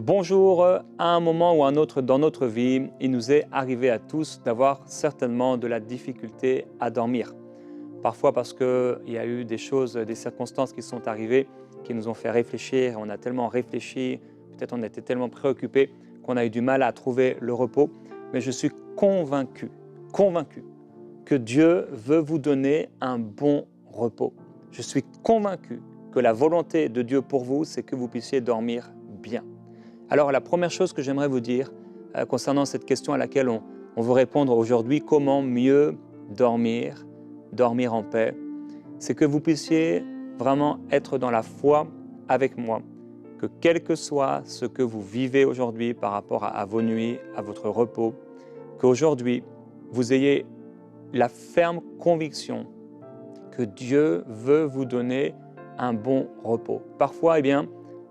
Bonjour, à un moment ou à un autre dans notre vie, il nous est arrivé à tous d'avoir certainement de la difficulté à dormir. Parfois parce qu'il y a eu des choses, des circonstances qui sont arrivées qui nous ont fait réfléchir, on a tellement réfléchi, peut-être on était tellement préoccupé qu'on a eu du mal à trouver le repos. Mais je suis convaincu que Dieu veut vous donner un bon repos. Je suis convaincu que la volonté de Dieu pour vous, c'est que vous puissiez dormir bien. Alors la première chose que j'aimerais vous dire concernant cette question à laquelle on veut répondre aujourd'hui, comment mieux dormir en paix, c'est que vous puissiez vraiment être dans la foi avec moi, que quel que soit ce que vous vivez aujourd'hui par rapport à vos nuits, à votre repos, qu'aujourd'hui vous ayez la ferme conviction que Dieu veut vous donner un bon repos. Parfois,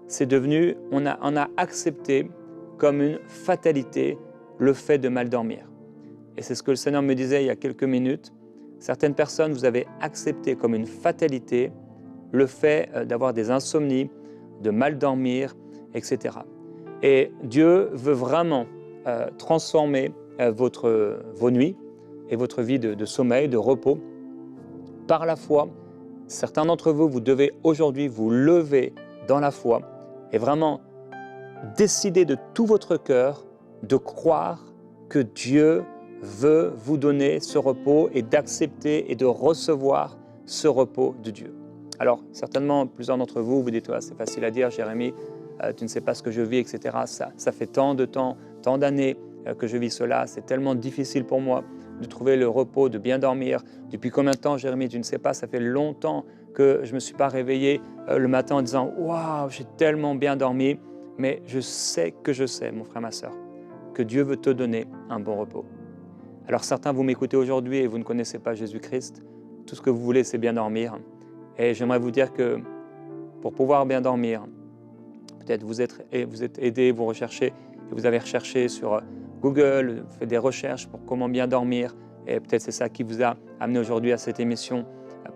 c'est devenu, on a accepté comme une fatalité le fait de mal dormir. Et c'est ce que le Seigneur me disait il y a quelques minutes. Certaines personnes, vous avez accepté comme une fatalité le fait d'avoir des insomnies, de mal dormir, etc. Et Dieu veut vraiment transformer vos nuits et votre vie de sommeil, de repos, par la foi. Certains d'entre vous, vous devez aujourd'hui vous lever dans la foi et vraiment décider de tout votre cœur de croire que Dieu veut vous donner ce repos et d'accepter et de recevoir ce repos de Dieu. Alors, certainement, plusieurs d'entre vous, vous dites, c'est facile à dire, Jérémie, tu ne sais pas ce que je vis, etc. Ça fait tant de temps, tant d'années que je vis cela, c'est tellement difficile pour moi de trouver le repos, de bien dormir. Depuis combien de temps, Jérémie, tu ne sais pas, ça fait longtemps que je ne me suis pas réveillé le matin en disant « Waouh, j'ai tellement bien dormi ». Mais je sais, mon frère, ma sœur, que Dieu veut te donner un bon repos. Alors certains, vous m'écoutez aujourd'hui et vous ne connaissez pas Jésus-Christ. Tout ce que vous voulez, c'est bien dormir. Et j'aimerais vous dire que pour pouvoir bien dormir, peut-être vous êtes aidé, vous recherchez, et vous avez recherché sur Google, fait des recherches pour comment bien dormir. Et peut-être c'est ça qui vous a amené aujourd'hui à cette émission.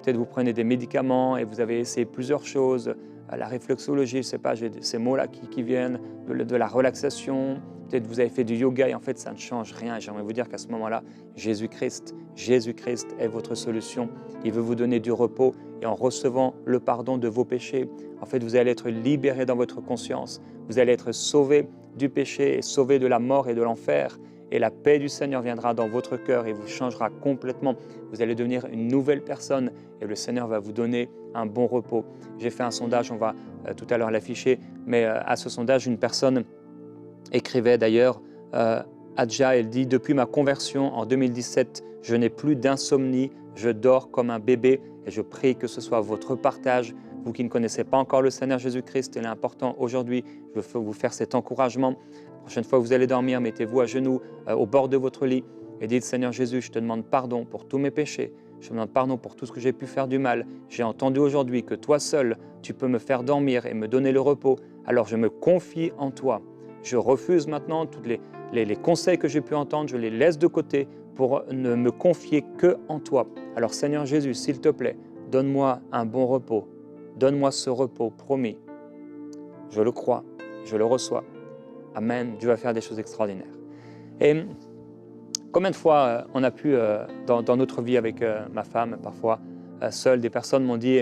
Peut-être vous prenez des médicaments et vous avez essayé plusieurs choses. La réflexologie, je ne sais pas, j'ai ces mots-là qui viennent, de la relaxation. Peut-être vous avez fait du yoga et en fait, ça ne change rien. J'aimerais vous dire qu'à ce moment-là, Jésus-Christ est votre solution. Il veut vous donner du repos et en recevant le pardon de vos péchés, en fait, vous allez être libéré dans votre conscience. Vous allez être sauvé du péché et sauvé de la mort et de l'enfer. Et la paix du Seigneur viendra dans votre cœur et vous changera complètement. Vous allez devenir une nouvelle personne et le Seigneur va vous donner un bon repos. J'ai fait un sondage, on va tout à l'heure l'afficher, mais à ce sondage, une personne écrivait d'ailleurs, Adja, elle dit « Depuis ma conversion en 2017, je n'ai plus d'insomnie, je dors comme un bébé et je prie que ce soit votre partage. Vous qui ne connaissez pas encore le Seigneur Jésus-Christ, il est important aujourd'hui, je veux vous faire cet encouragement. La prochaine fois que vous allez dormir, mettez-vous à genoux au bord de votre lit et dites « Seigneur Jésus, je te demande pardon pour tous mes péchés. Je te demande pardon pour tout ce que j'ai pu faire du mal. J'ai entendu aujourd'hui que toi seul, tu peux me faire dormir et me donner le repos. Alors je me confie en toi. Je refuse maintenant tous les conseils que j'ai pu entendre, je les laisse de côté pour ne me confier que en toi. Alors Seigneur Jésus, s'il te plaît, donne-moi un bon repos. Donne-moi ce repos promis. Je le crois, je le reçois. Amen. Dieu va faire des choses extraordinaires. Et combien de fois on a pu, dans notre vie avec ma femme, parfois seule, des personnes m'ont dit,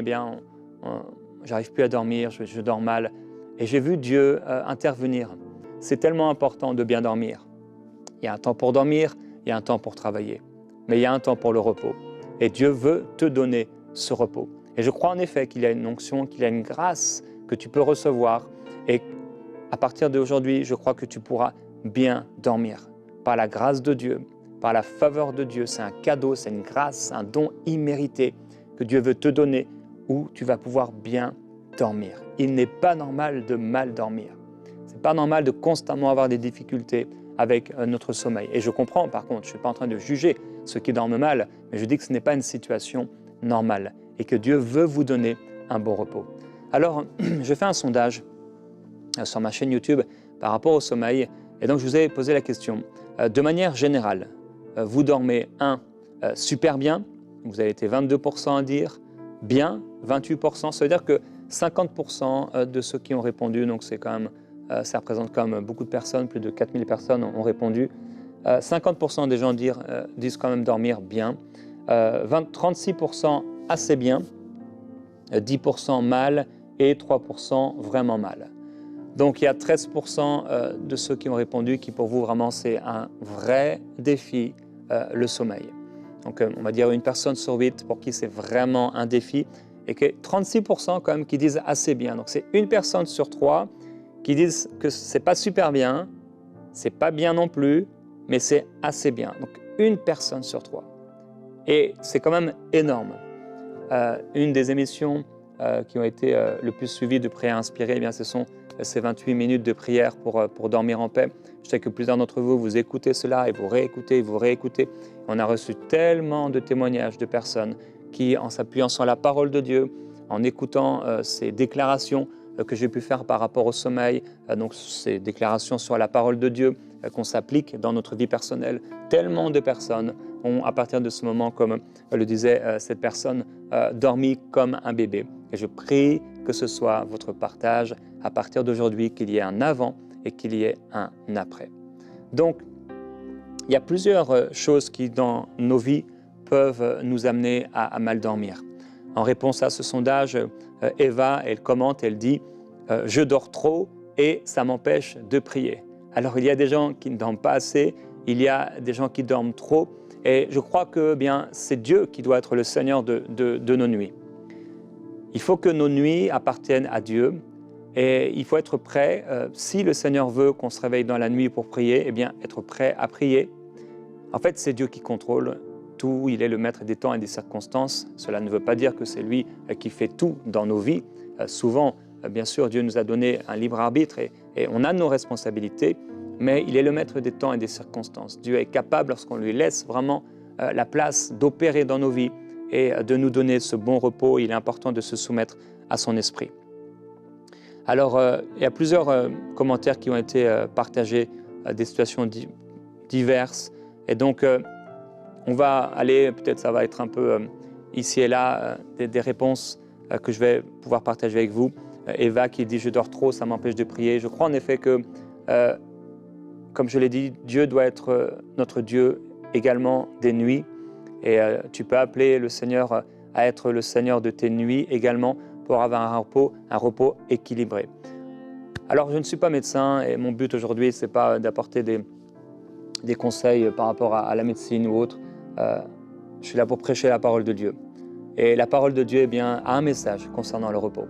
j'arrive plus à dormir, je dors mal. Et j'ai vu Dieu intervenir. C'est tellement important de bien dormir. Il y a un temps pour dormir, il y a un temps pour travailler. Mais il y a un temps pour le repos. Et Dieu veut te donner ce repos. Et je crois en effet qu'il y a une onction, qu'il y a une grâce que tu peux recevoir. Et à partir d'aujourd'hui, je crois que tu pourras bien dormir. Par la grâce de Dieu, par la faveur de Dieu, c'est un cadeau, c'est une grâce, un don immérité que Dieu veut te donner où tu vas pouvoir bien dormir. Il n'est pas normal de mal dormir. Ce n'est pas normal de constamment avoir des difficultés avec notre sommeil. Et je comprends par contre, je ne suis pas en train de juger ceux qui dorment mal, mais je dis que ce n'est pas une situation normale et que Dieu veut vous donner un bon repos. Alors, je fais un sondage sur ma chaîne YouTube par rapport au sommeil et donc je vous ai posé la question. De manière générale, vous dormez super bien, vous avez été 22% à dire bien, 28%, ça veut dire que 50% de ceux qui ont répondu, donc c'est quand même ça représente quand même beaucoup de personnes, plus de 4000 personnes ont répondu. 50% des gens disent quand même dormir bien, 36% assez bien, 10% mal et 3% vraiment mal. Donc il y a 13% de ceux qui ont répondu qui pour vous vraiment c'est un vrai défi, le sommeil. Donc on va dire une personne sur 8 pour qui c'est vraiment un défi et que 36% quand même qui disent assez bien. Donc c'est une personne sur 3 qui disent que c'est pas super bien, c'est pas bien non plus, mais c'est assez bien. Donc une personne sur 3. Et c'est quand même énorme. Une des émissions qui ont été le plus suivies de Prière inspirée, eh bien, ce sont ces 28 minutes de prière pour dormir en paix. Je sais que plusieurs d'entre vous, vous écoutez cela et vous réécoutez, vous réécoutez. On a reçu tellement de témoignages de personnes qui, en s'appuyant sur la parole de Dieu, en écoutant ces déclarations que j'ai pu faire par rapport au sommeil, donc ces déclarations sur la parole de Dieu qu'on s'applique dans notre vie personnelle, tellement de personnes ont, à partir de ce moment, comme le disait cette personne, dormi comme un bébé. Et je prie que ce soit votre partage à partir d'aujourd'hui, qu'il y ait un avant et qu'il y ait un après. Donc, il y a plusieurs choses qui, dans nos vies, peuvent nous amener à mal dormir. En réponse à ce sondage, Eva, elle commente, elle dit « Je dors trop et ça m'empêche de prier ». Alors, il y a des gens qui ne dorment pas assez, il y a des gens qui dorment trop, et je crois que c'est Dieu qui doit être le Seigneur de nos nuits. Il faut que nos nuits appartiennent à Dieu et il faut être prêt, si le Seigneur veut qu'on se réveille dans la nuit pour prier, eh bien être prêt à prier. En fait, c'est Dieu qui contrôle tout, il est le maître des temps et des circonstances. Cela ne veut pas dire que c'est lui qui fait tout dans nos vies. Souvent, bien sûr, Dieu nous a donné un libre arbitre et on a nos responsabilités, mais il est le maître des temps et des circonstances. Dieu est capable, lorsqu'on lui laisse vraiment la place d'opérer dans nos vies et de nous donner ce bon repos, il est important de se soumettre à son esprit. Alors, il y a plusieurs commentaires qui ont été partagés, des situations diverses. Et donc, on va aller, peut-être ça va être un peu ici et là, des réponses que je vais pouvoir partager avec vous. Eva qui dit « Je dors trop, ça m'empêche de prier ». Je crois en effet que, comme je l'ai dit, Dieu doit être notre Dieu également des nuits. Et tu peux appeler le Seigneur à être le Seigneur de tes nuits également pour avoir un repos équilibré. Alors, je ne suis pas médecin et mon but aujourd'hui, ce n'est pas d'apporter des conseils par rapport à la médecine ou autre. Je suis là pour prêcher la parole de Dieu. Et la parole de Dieu a un message concernant le repos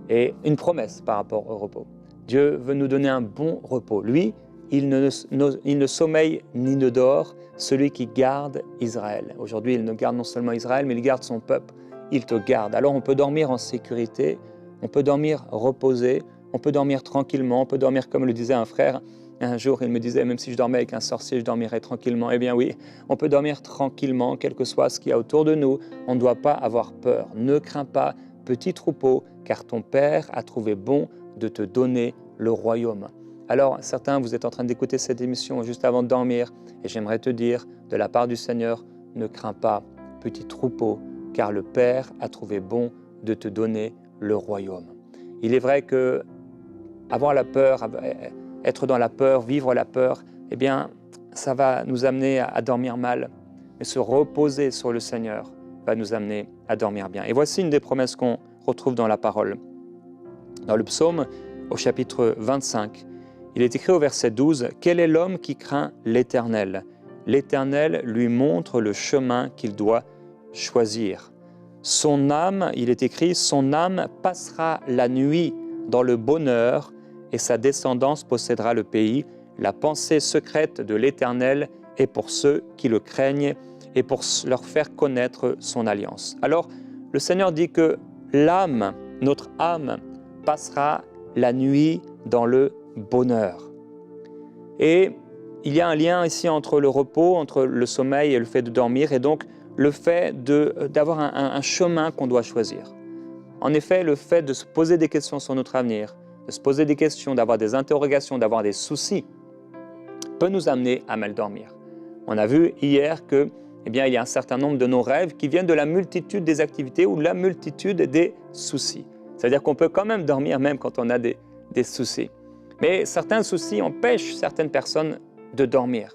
et une promesse par rapport au repos. Dieu veut nous donner un bon repos. Lui, il ne sommeille ni ne dort, celui qui garde Israël. Aujourd'hui, il ne garde non seulement Israël, mais il garde son peuple. Il te garde. Alors on peut dormir en sécurité, on peut dormir reposé, on peut dormir tranquillement, on peut dormir comme le disait un frère. Un jour, il me disait, même si je dormais avec un sorcier, je dormirais tranquillement. Eh bien oui, on peut dormir tranquillement, quel que soit ce qu'il y a autour de nous. On ne doit pas avoir peur. Ne crains pas, petit troupeau, car ton Père a trouvé bon de te donner le royaume. Alors, certains, vous êtes en train d'écouter cette émission juste avant de dormir, et j'aimerais te dire, de la part du Seigneur, ne crains pas, petit troupeau, car le Père a trouvé bon de te donner le royaume. Il est vrai que avoir la peur, être dans la peur, vivre la peur, eh bien, ça va nous amener à dormir mal. Mais se reposer sur le Seigneur va nous amener à dormir bien. Et voici une des promesses qu'on retrouve dans la parole. Dans le psaume, au chapitre 25, il est écrit au verset 12, « Quel est l'homme qui craint l'Éternel? L'Éternel lui montre le chemin qu'il doit choisir. Son âme, il est écrit, son âme passera la nuit dans le bonheur et sa descendance possédera le pays. La pensée secrète de l'Éternel est pour ceux qui le craignent et pour leur faire connaître son alliance. » Alors, le Seigneur dit que l'âme, notre âme, passera la nuit dans le bonheur. Et il y a un lien ici entre le repos, entre le sommeil et le fait de dormir, et donc le fait d'avoir un chemin qu'on doit choisir. En effet, le fait de se poser des questions sur notre avenir, de se poser des questions, d'avoir des interrogations, d'avoir des soucis, peut nous amener à mal dormir. On a vu hier que, il y a un certain nombre de nos rêves qui viennent de la multitude des activités ou de la multitude des soucis. C'est-à-dire qu'on peut quand même dormir même quand on a des soucis. Mais certains soucis empêchent certaines personnes de dormir.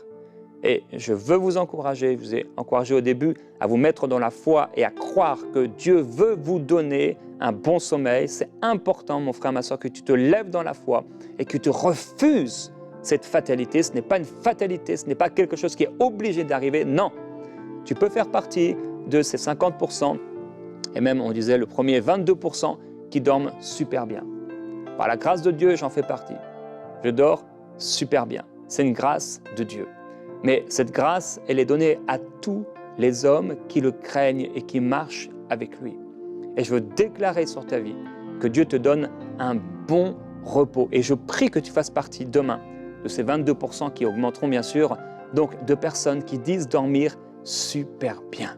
Et je veux vous encourager, je vous ai encouragé au début, à vous mettre dans la foi et à croire que Dieu veut vous donner un bon sommeil. C'est important, mon frère, ma soeur, que tu te lèves dans la foi et que tu refuses cette fatalité. Ce n'est pas une fatalité, ce n'est pas quelque chose qui est obligé d'arriver. Non, tu peux faire partie de ces 50%, et même, on disait, le premier 22% qui dorment super bien. Par la grâce de Dieu, j'en fais partie. Je dors super bien. C'est une grâce de Dieu. Mais cette grâce, elle est donnée à tous les hommes qui le craignent et qui marchent avec lui. Et je veux déclarer sur ta vie que Dieu te donne un bon repos. Et je prie que tu fasses partie demain de ces 22% qui augmenteront bien sûr, donc de personnes qui disent dormir super bien.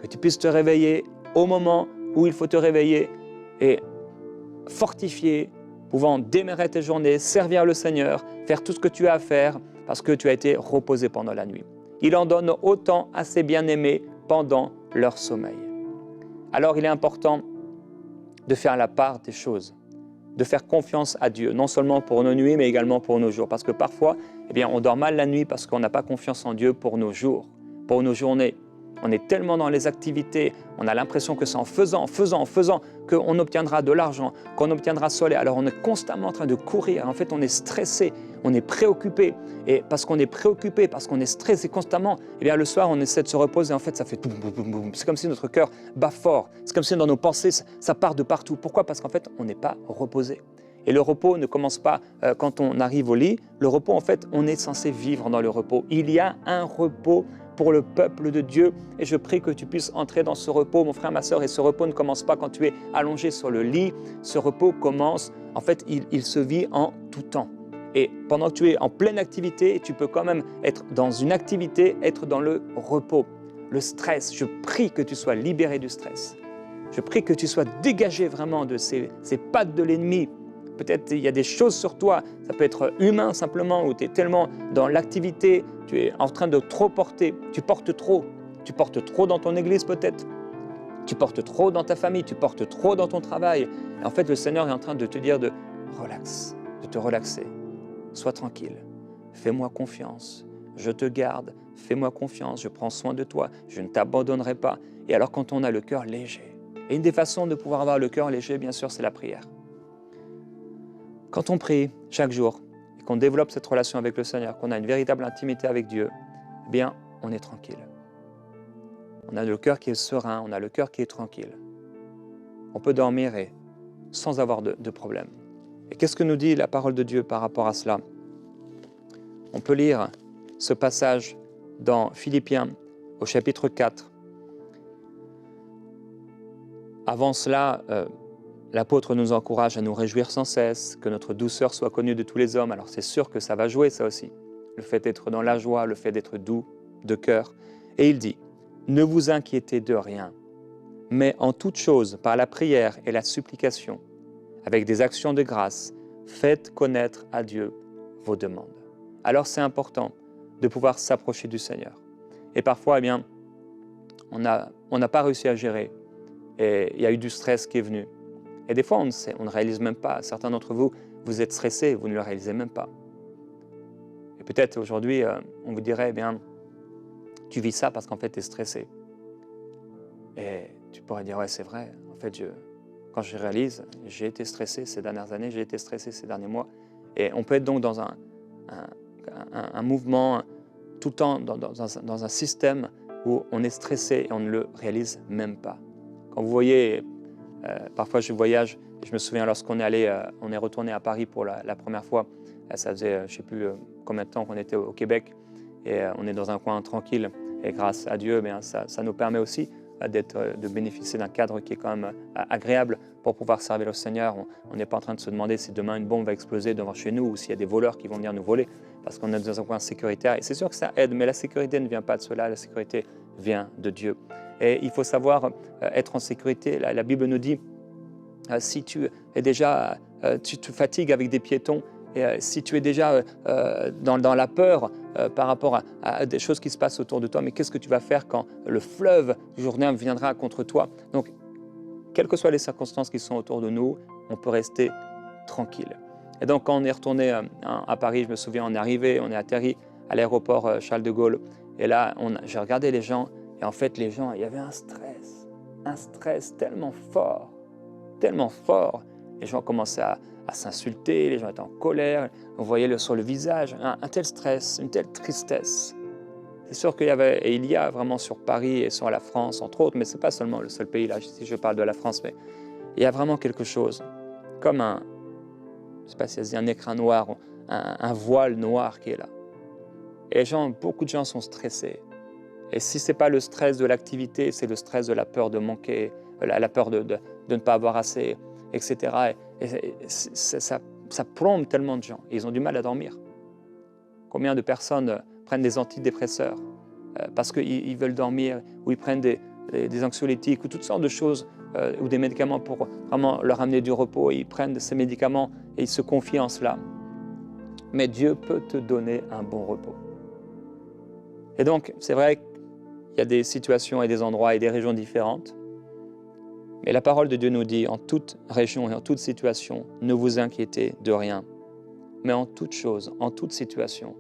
Que tu puisses te réveiller au moment où il faut te réveiller et fortifié, pouvant démarrer tes journées, servir le Seigneur, faire tout ce que tu as à faire, parce que tu as été reposé pendant la nuit. Il en donne autant à ses bien-aimés pendant leur sommeil. Alors il est important de faire la part des choses, de faire confiance à Dieu, non seulement pour nos nuits, mais également pour nos jours. Parce que parfois, on dort mal la nuit parce qu'on n'a pas confiance en Dieu pour nos jours, pour nos journées. On est tellement dans les activités, on a l'impression que c'est en faisant qu'on obtiendra de l'argent, qu'on obtiendra soleil. Alors on est constamment en train de courir. En fait, on est stressé, on est préoccupé. Et parce qu'on est préoccupé, parce qu'on est stressé constamment, le soir, on essaie de se reposer. En fait, ça fait boum, boum, boum, boum. C'est comme si notre cœur bat fort. C'est comme si dans nos pensées, ça part de partout. Pourquoi? Parce qu'en fait, on n'est pas reposé. Et le repos ne commence pas quand on arrive au lit. Le repos, en fait, on est censé vivre dans le repos. Il y a un repos pour le peuple de Dieu. Et je prie que tu puisses entrer dans ce repos, mon frère, ma soeur. Et ce repos ne commence pas quand tu es allongé sur le lit. Ce repos commence, en fait, il se vit en tout temps. Et pendant que tu es en pleine activité, tu peux quand même être dans une activité, être dans le repos. Le stress, je prie que tu sois libéré du stress. Je prie que tu sois dégagé vraiment de ces pattes de l'ennemi. Peut-être il y a des choses sur toi, ça peut être humain simplement, où tu es tellement dans l'activité, tu es en train de trop porter, tu portes trop dans ton église peut-être, tu portes trop dans ta famille, tu portes trop dans ton travail. Et en fait, le Seigneur est en train de te dire de relax, de te relaxer. Sois tranquille, fais-moi confiance, je te garde, fais-moi confiance, je prends soin de toi, je ne t'abandonnerai pas. Et alors quand on a le cœur léger, et une des façons de pouvoir avoir le cœur léger, bien sûr, c'est la prière. Quand on prie chaque jour, et qu'on développe cette relation avec le Seigneur, qu'on a une véritable intimité avec Dieu, eh bien, on est tranquille. On a le cœur qui est serein, on a le cœur qui est tranquille. On peut dormir sans avoir de problème. Et qu'est-ce que nous dit la parole de Dieu par rapport à cela? On peut lire ce passage dans Philippiens au chapitre 4. Avant cela, l'apôtre nous encourage à nous réjouir sans cesse, que notre douceur soit connue de tous les hommes. Alors c'est sûr que ça va jouer ça aussi, le fait d'être dans la joie, le fait d'être doux de cœur. Et il dit, ne vous inquiétez de rien, mais en toute chose, par la prière et la supplication, avec des actions de grâce, faites connaître à Dieu vos demandes. Alors c'est important de pouvoir s'approcher du Seigneur. Et parfois, on n'a pas réussi à gérer et il y a eu du stress qui est venu. Et des fois, on ne réalise même pas. Certains d'entre vous, vous êtes stressés, vous ne le réalisez même pas. Et peut-être aujourd'hui, on vous dirait, tu vis ça parce qu'en fait, tu es stressé. Et tu pourrais dire, ouais, c'est vrai. En fait, quand je réalise, j'ai été stressé ces dernières années, j'ai été stressé ces derniers mois. Et on peut être donc dans un mouvement, tout le temps dans un système où on est stressé et on ne le réalise même pas. Quand vous voyez, parfois je voyage, je me souviens lorsqu'on est retourné à Paris pour la première fois, ça faisait je ne sais plus combien de temps qu'on était au Québec, et on est dans un coin tranquille, et grâce à Dieu, ça nous permet aussi de bénéficier d'un cadre qui est quand même agréable pour pouvoir servir le Seigneur. On n'est pas en train de se demander si demain une bombe va exploser devant chez nous ou s'il y a des voleurs qui vont venir nous voler, parce qu'on est dans un coin sécuritaire. Et c'est sûr que ça aide, mais la sécurité ne vient pas de cela, la sécurité vient de Dieu. Et il faut savoir être en sécurité. La Bible nous dit, si tu es déjà, tu te fatigues avec des piétons, et si tu es déjà dans la peur par rapport à des choses qui se passent autour de toi, mais qu'est-ce que tu vas faire quand le fleuve Jourdain viendra contre toi? Donc, quelles que soient les circonstances qui sont autour de nous, on peut rester tranquille. Et donc, quand on est retourné à Paris, je me souviens, on est arrivé, on est atterri à l'aéroport Charles de Gaulle. Et là, j'ai regardé les gens. Et en fait, les gens, il y avait un stress tellement fort, tellement fort. Les gens commençaient à s'insulter, les gens étaient en colère. On voyait sur le visage un tel stress, une telle tristesse. C'est sûr qu'il y avait, et il y a vraiment sur Paris et sur la France, entre autres, mais ce n'est pas seulement le seul pays, là, si je parle de la France, mais il y a vraiment quelque chose, comme je ne sais pas si c'est un écran noir, un voile noir qui est là. Et beaucoup de gens sont stressés. Et si ce n'est pas le stress de l'activité, c'est le stress de la peur de manquer, la peur de ne pas avoir assez, etc. Et ça plombe tellement de gens. Et ils ont du mal à dormir. Combien de personnes prennent des antidépresseurs parce qu'ils veulent dormir, ou ils prennent des anxiolytiques, ou toutes sortes de choses, ou des médicaments pour vraiment leur amener du repos. Et ils prennent ces médicaments et ils se confient en cela. Mais Dieu peut te donner un bon repos. Et donc, c'est vrai qu'il y a des situations et des endroits et des régions différentes. Mais la parole de Dieu nous dit, en toute région et en toute situation, ne vous inquiétez de rien. Mais en toute chose, en toute situation,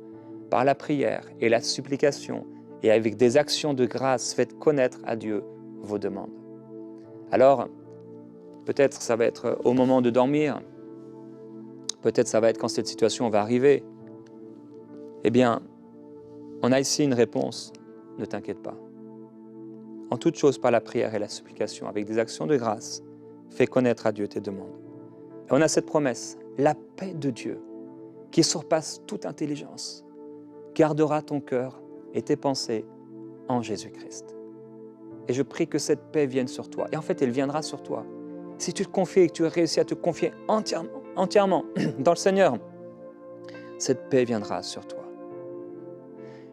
par la prière et la supplication et avec des actions de grâce, faites connaître à Dieu vos demandes. Alors, peut-être ça va être au moment de dormir, peut-être ça va être quand cette situation va arriver. Eh bien, on a ici une réponse, ne t'inquiète pas. En toute chose, par la prière et la supplication, avec des actions de grâce, fais connaître à Dieu tes demandes. Et on a cette promesse, la paix de Dieu, qui surpasse toute intelligence, gardera ton cœur et tes pensées en Jésus-Christ. Et je prie que cette paix vienne sur toi. Et en fait, elle viendra sur toi. Si tu te confies et que tu réussis à te confier entièrement dans le Seigneur, cette paix viendra sur toi.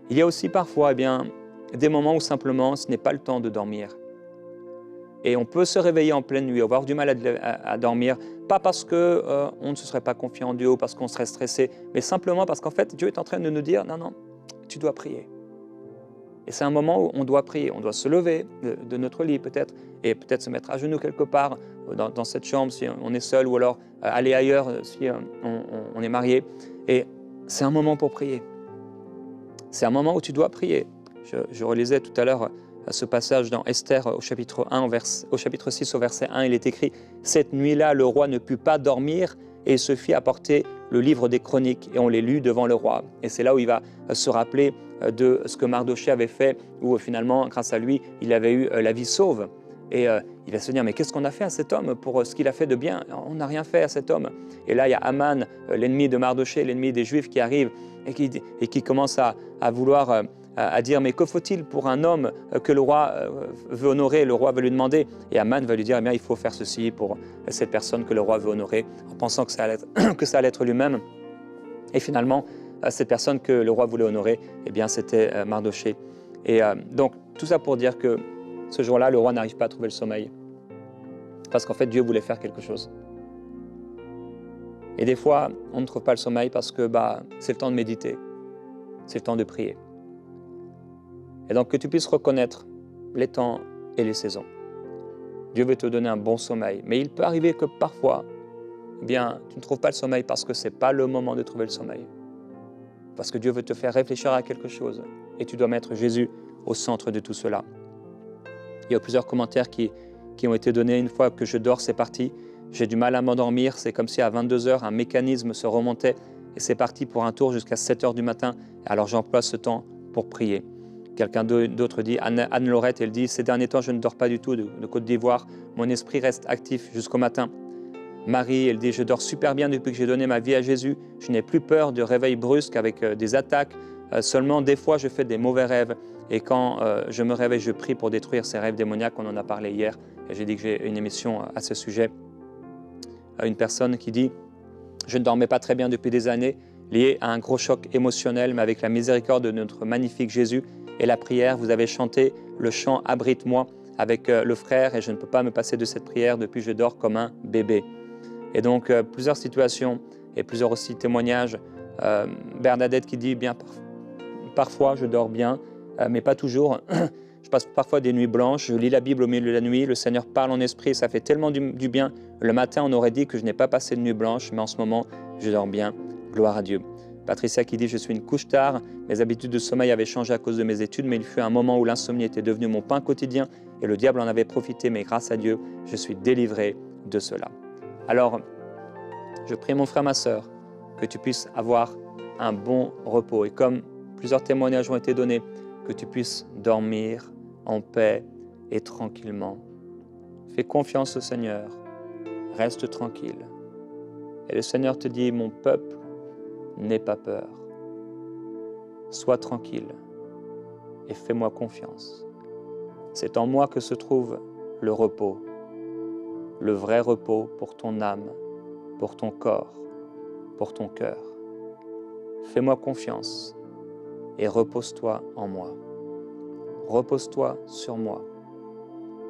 Il y a aussi parfois des moments où simplement ce n'est pas le temps de dormir. Et on peut se réveiller en pleine nuit, avoir du mal à dormir, pas parce qu'on ne se serait pas confié en Dieu ou parce qu'on serait stressé, mais simplement parce qu'en fait, Dieu est en train de nous dire, non, tu dois prier. Et c'est un moment où on doit prier, on doit se lever de notre lit peut-être, et peut-être se mettre à genoux quelque part dans cette chambre si on est seul, ou alors aller ailleurs si on est marié. Et c'est un moment pour prier. C'est un moment où tu dois prier. Je relisais tout à l'heure ce passage dans Esther au chapitre 6 au verset 1, il est écrit « Cette nuit-là, le roi ne put pas dormir et il se fit apporter le livre des chroniques et on les lut devant le roi. » Et c'est là où il va se rappeler de ce que Mardochée avait fait, où finalement, grâce à lui, il avait eu la vie sauve. Et il va se dire, mais qu'est-ce qu'on a fait à cet homme pour ce qu'il a fait de bien? On n'a rien fait à cet homme. Et là, il y a Aman, l'ennemi de Mardochée, l'ennemi des Juifs qui arrive et qui commence à vouloir à dire, mais que faut-il pour un homme que le roi veut honorer? Le roi veut lui demander. Et Aman va lui dire, eh bien, il faut faire ceci pour cette personne que le roi veut honorer, en pensant que ça allait être lui-même. Et finalement, cette personne que le roi voulait honorer, eh bien, c'était Mardochée. Et donc, tout ça pour dire que ce jour-là, le roi n'arrive pas à trouver le sommeil. Parce qu'en fait, Dieu voulait faire quelque chose. Et des fois, on ne trouve pas le sommeil parce que c'est le temps de méditer. C'est le temps de prier. Et donc, que tu puisses reconnaître les temps et les saisons. Dieu veut te donner un bon sommeil. Mais il peut arriver que parfois, tu ne trouves pas le sommeil parce que ce n'est pas le moment de trouver le sommeil. Parce que Dieu veut te faire réfléchir à quelque chose. Et tu dois mettre Jésus au centre de tout cela. Il y a plusieurs commentaires qui ont été donnés. Une fois que je dors, c'est parti. J'ai du mal à m'endormir. C'est comme si à 22 h, un mécanisme se remontait. Et c'est parti pour un tour jusqu'à 7 h du matin. Alors j'emploie ce temps pour prier. Quelqu'un d'autre dit, Anne-Laurette, elle dit, ces derniers temps, je ne dors pas du tout de Côte d'Ivoire. Mon esprit reste actif jusqu'au matin. Marie, elle dit, je dors super bien depuis que j'ai donné ma vie à Jésus. Je n'ai plus peur de réveils brusques avec des attaques. Seulement, des fois, je fais des mauvais rêves. Et quand je me réveille, je prie pour détruire ces rêves démoniaques. On en a parlé hier. Et j'ai dit que j'ai une émission à ce sujet. Une personne qui dit, je ne dormais pas très bien depuis des années, lié à un gros choc émotionnel, mais avec la miséricorde de notre magnifique Jésus et la prière, vous avez chanté le chant « Abrite-moi » avec le frère et je ne peux pas me passer de cette prière depuis que je dors comme un bébé. Et donc, plusieurs situations et plusieurs aussi témoignages. Bernadette qui dit, bien, parfois je dors bien, mais pas toujours. Je passe parfois des nuits blanches, je lis la Bible au milieu de la nuit, le Seigneur parle en esprit, ça fait tellement du bien. Le matin, on aurait dit que je n'ai pas passé de nuit blanche, mais en ce moment, je dors bien, gloire à Dieu. Patricia qui dit « Je suis une couche tard, mes habitudes de sommeil avaient changé à cause de mes études, mais il fut un moment où l'insomnie était devenue mon pain quotidien et le diable en avait profité, mais grâce à Dieu, je suis délivré de cela. » Alors, je prie mon frère, ma sœur, que tu puisses avoir un bon repos et comme plusieurs témoignages ont été donnés, que tu puisses dormir en paix et tranquillement. Fais confiance au Seigneur, reste tranquille. Et le Seigneur te dit, mon peuple, n'aie pas peur. Sois tranquille et fais-moi confiance. C'est en moi que se trouve le repos, le vrai repos pour ton âme, pour ton corps, pour ton cœur. Fais-moi confiance et repose-toi en moi. Repose-toi sur moi.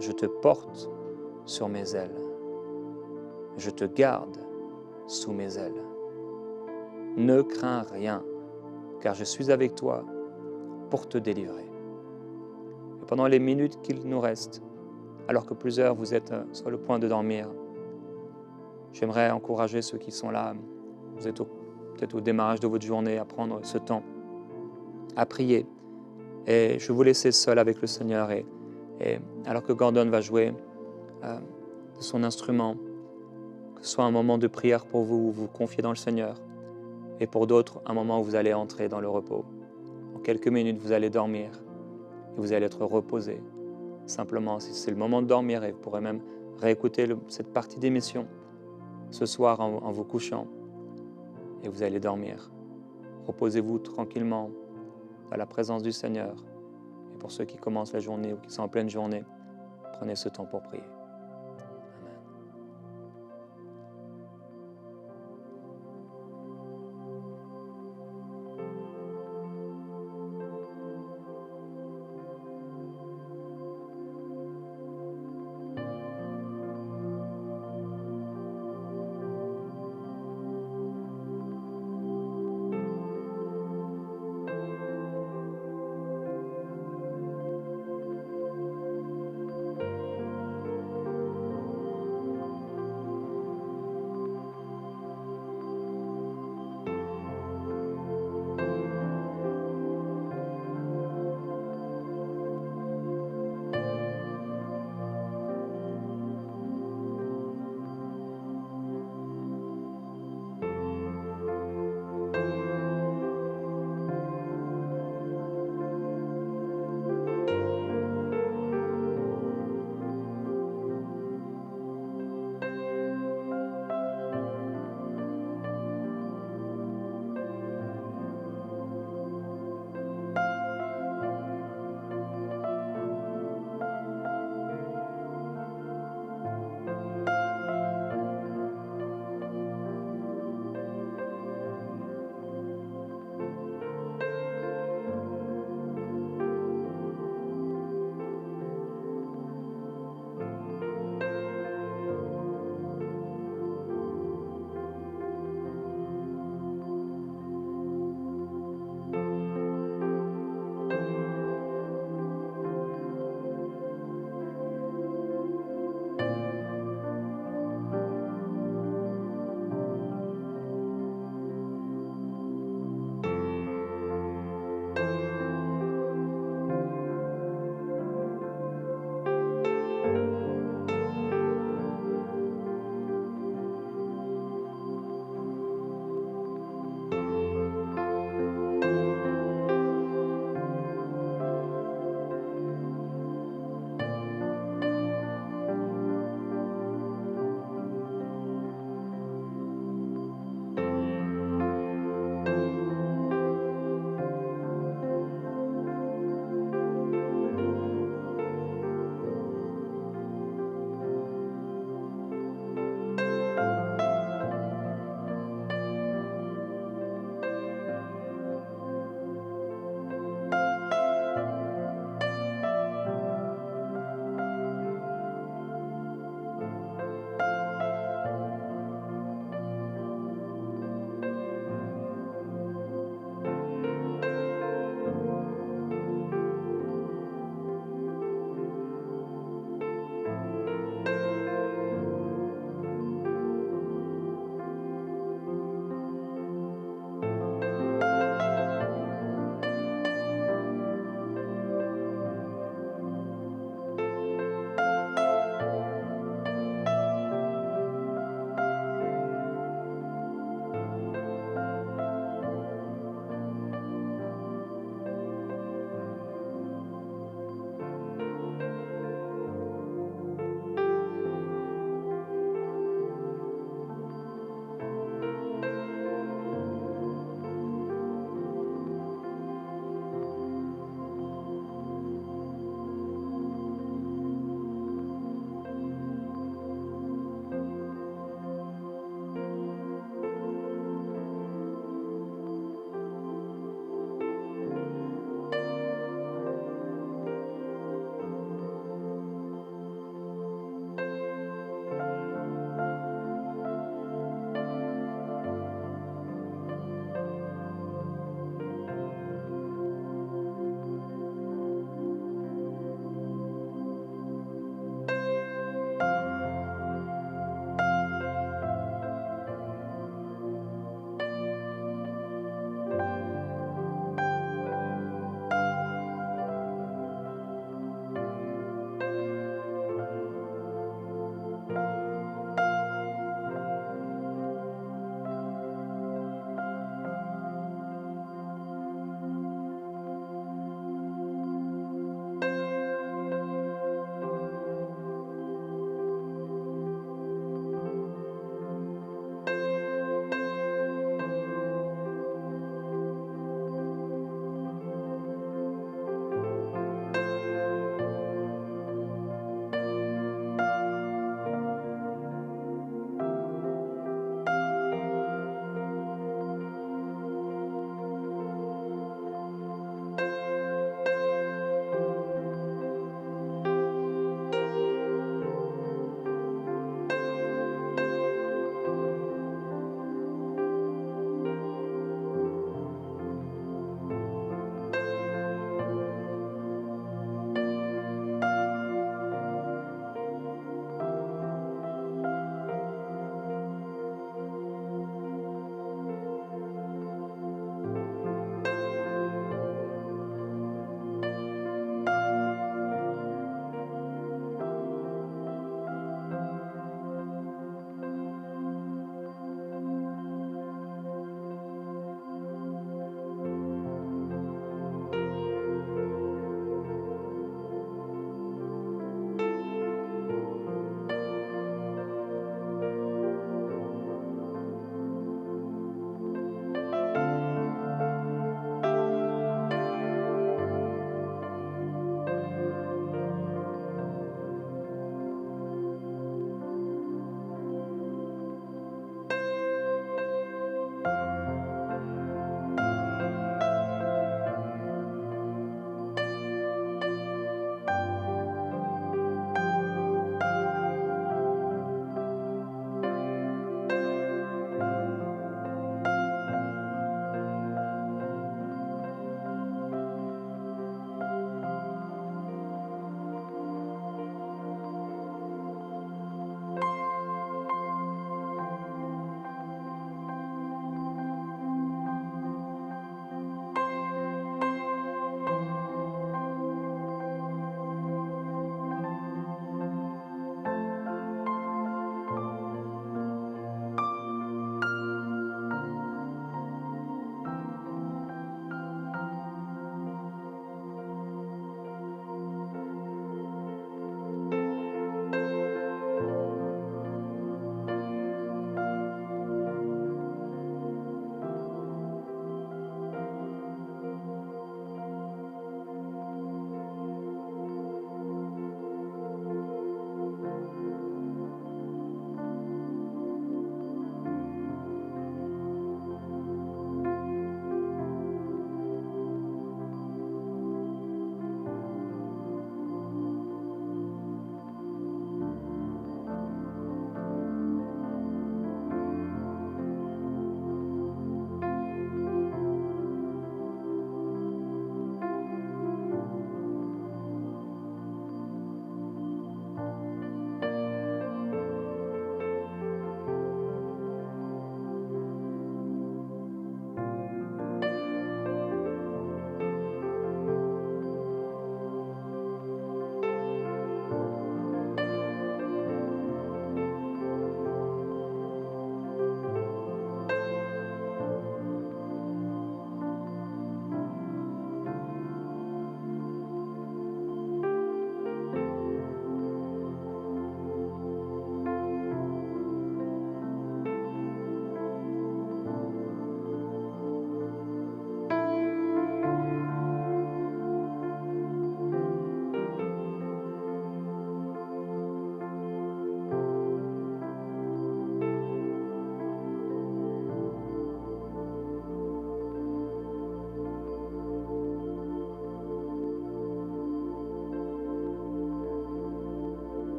Je te porte sur mes ailes. Je te garde sous mes ailes. Ne crains rien, car je suis avec toi pour te délivrer. Et pendant les minutes qu'il nous reste, alors que plusieurs vous êtes sur le point de dormir, j'aimerais encourager ceux qui sont là, vous êtes peut-être au démarrage de votre journée, à prendre ce temps, à prier. Et je vais vous laisser seul avec le Seigneur. Et alors que Gordon va jouer de son instrument, que ce soit un moment de prière pour vous, où vous confiez dans le Seigneur, et pour d'autres, un moment où vous allez entrer dans le repos. En quelques minutes, vous allez dormir et vous allez être reposé. Simplement, si c'est le moment de dormir, et vous pourrez même réécouter cette partie d'émission ce soir en vous couchant, et vous allez dormir. Reposez-vous tranquillement dans la présence du Seigneur. Et pour ceux qui commencent la journée ou qui sont en pleine journée, prenez ce temps pour prier.